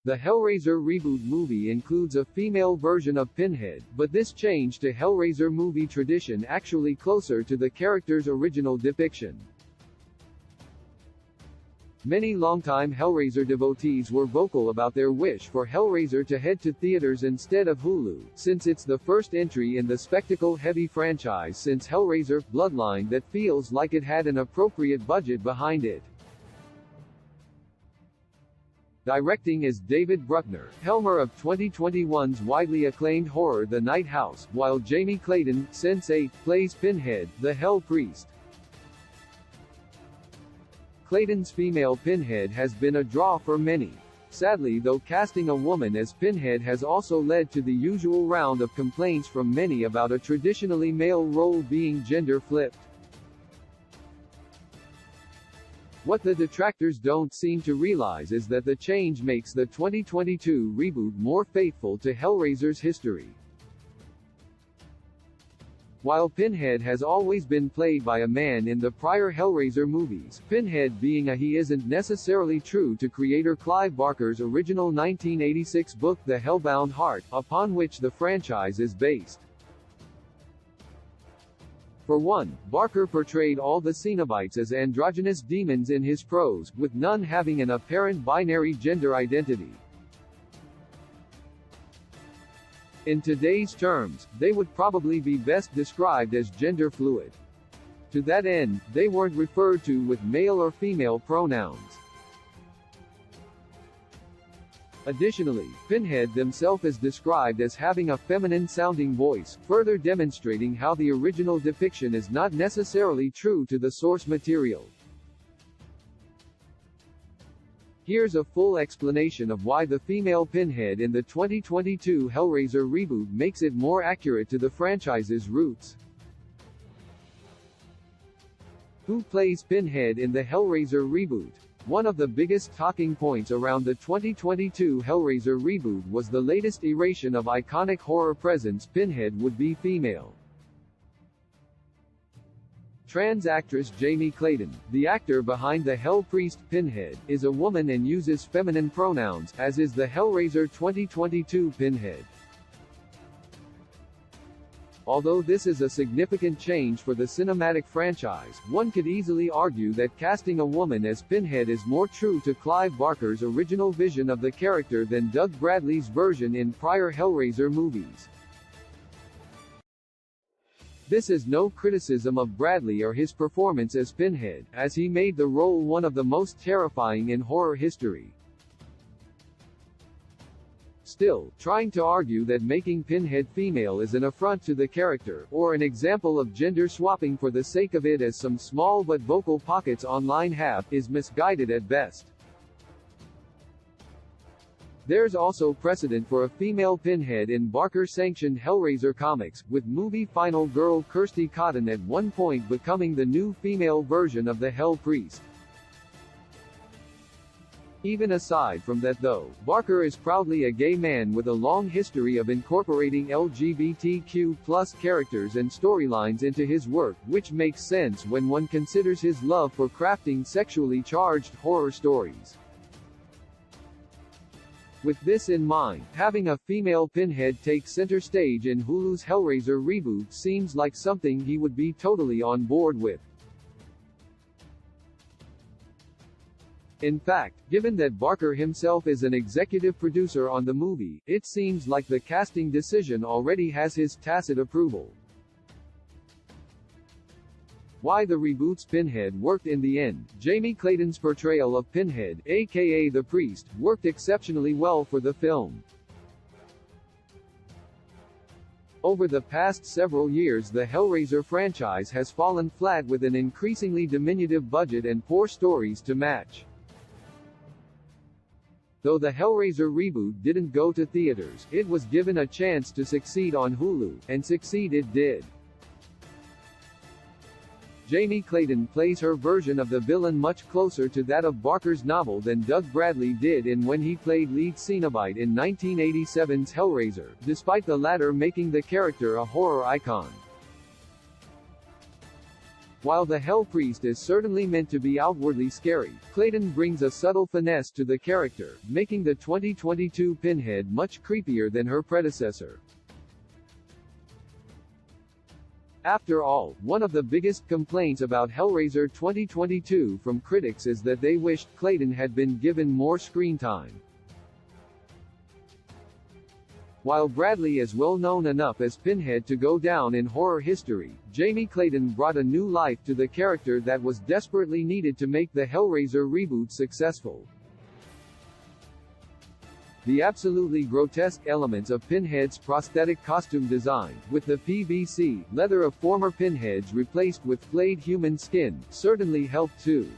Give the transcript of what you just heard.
The Hellraiser Reboot movie includes a female version of Pinhead, but this change to Hellraiser movie tradition actually closer to the character's original depiction. Many longtime Hellraiser devotees were vocal about their wish for Hellraiser to head to theaters instead of Hulu, since it's the first entry in the spectacle-heavy franchise since Hellraiser Bloodline that feels like it had an appropriate budget behind it. Directing is David Bruckner, helmer of 2021's widely acclaimed horror The Night House, while Jamie Clayton, Sense8, plays Pinhead, the Hell Priest. Clayton's female Pinhead has been a draw for many. Sadly, though, casting a woman as Pinhead has also led to the usual round of complaints from many about a traditionally male role being gender-flipped. What the detractors don't seem to realize is that the change makes the 2022 reboot more faithful to Hellraiser's history. While Pinhead has always been played by a man in the prior Hellraiser movies, Pinhead being a he isn't necessarily true to creator Clive Barker's original 1986 book The Hellbound Heart, upon which the franchise is based. For one, Barker portrayed all the Cenobites as androgynous demons in his prose, with none having an apparent binary gender identity. In today's terms, they would probably be best described as gender fluid. To that end, they weren't referred to with male or female pronouns. Additionally, Pinhead himself is described as having a feminine-sounding voice, further demonstrating how the original depiction is not necessarily true to the source material. Here's a full explanation of why the female Pinhead in the 2022 Hellraiser reboot makes it more accurate to the franchise's roots. Who plays Pinhead in the Hellraiser reboot? One of the biggest talking points around the 2022 Hellraiser reboot was the latest iteration of iconic horror presence Pinhead would be female. Trans actress Jamie Clayton, the actor behind the Hell Priest Pinhead, is a woman and uses feminine pronouns, as is the Hellraiser 2022 Pinhead. Although this is a significant change for the cinematic franchise, one could easily argue that casting a woman as Pinhead is more true to Clive Barker's original vision of the character than Doug Bradley's version in prior Hellraiser movies. This is no criticism of Bradley or his performance as Pinhead, as he made the role one of the most terrifying in horror history. Still, trying to argue that making Pinhead female is an affront to the character, or an example of gender swapping for the sake of it as some small but vocal pockets online have, is misguided at best. There's also precedent for a female Pinhead in Barker-sanctioned Hellraiser comics, with movie final girl Kirsty Cotton at one point becoming the new female version of the Hell Priest. Even aside from that though, Barker is proudly a gay man with a long history of incorporating LGBTQ+ characters and storylines into his work, which makes sense when one considers his love for crafting sexually charged horror stories. With this in mind, having a female Pinhead take center stage in Hulu's Hellraiser reboot seems like something he would be totally on board with. In fact, given that Barker himself is an executive producer on the movie, it seems like the casting decision already has his tacit approval. Why the reboot's Pinhead worked in the end. Jamie Clayton's portrayal of Pinhead, aka the Priest, worked exceptionally well for the film. Over the past several years, the Hellraiser franchise has fallen flat with an increasingly diminutive budget and poor stories to match. Though the Hellraiser reboot didn't go to theaters, it was given a chance to succeed on Hulu, and succeed it did. Jamie Clayton plays her version of the villain much closer to that of Barker's novel than Doug Bradley did in when he played lead Cenobite in 1987's Hellraiser, despite the latter making the character a horror icon. While the Hell Priest is certainly meant to be outwardly scary, Clayton brings a subtle finesse to the character, making the 2022 Pinhead much creepier than her predecessor. After all, one of the biggest complaints about Hellraiser 2022 from critics is that they wished Clayton had been given more screen time. While Bradley is well known enough as Pinhead to go down in horror history, Jamie Clayton brought a new life to the character that was desperately needed to make the Hellraiser reboot successful. The absolutely grotesque elements of Pinhead's prosthetic costume design, with the PVC leather of former Pinheads replaced with flayed human skin, certainly helped too.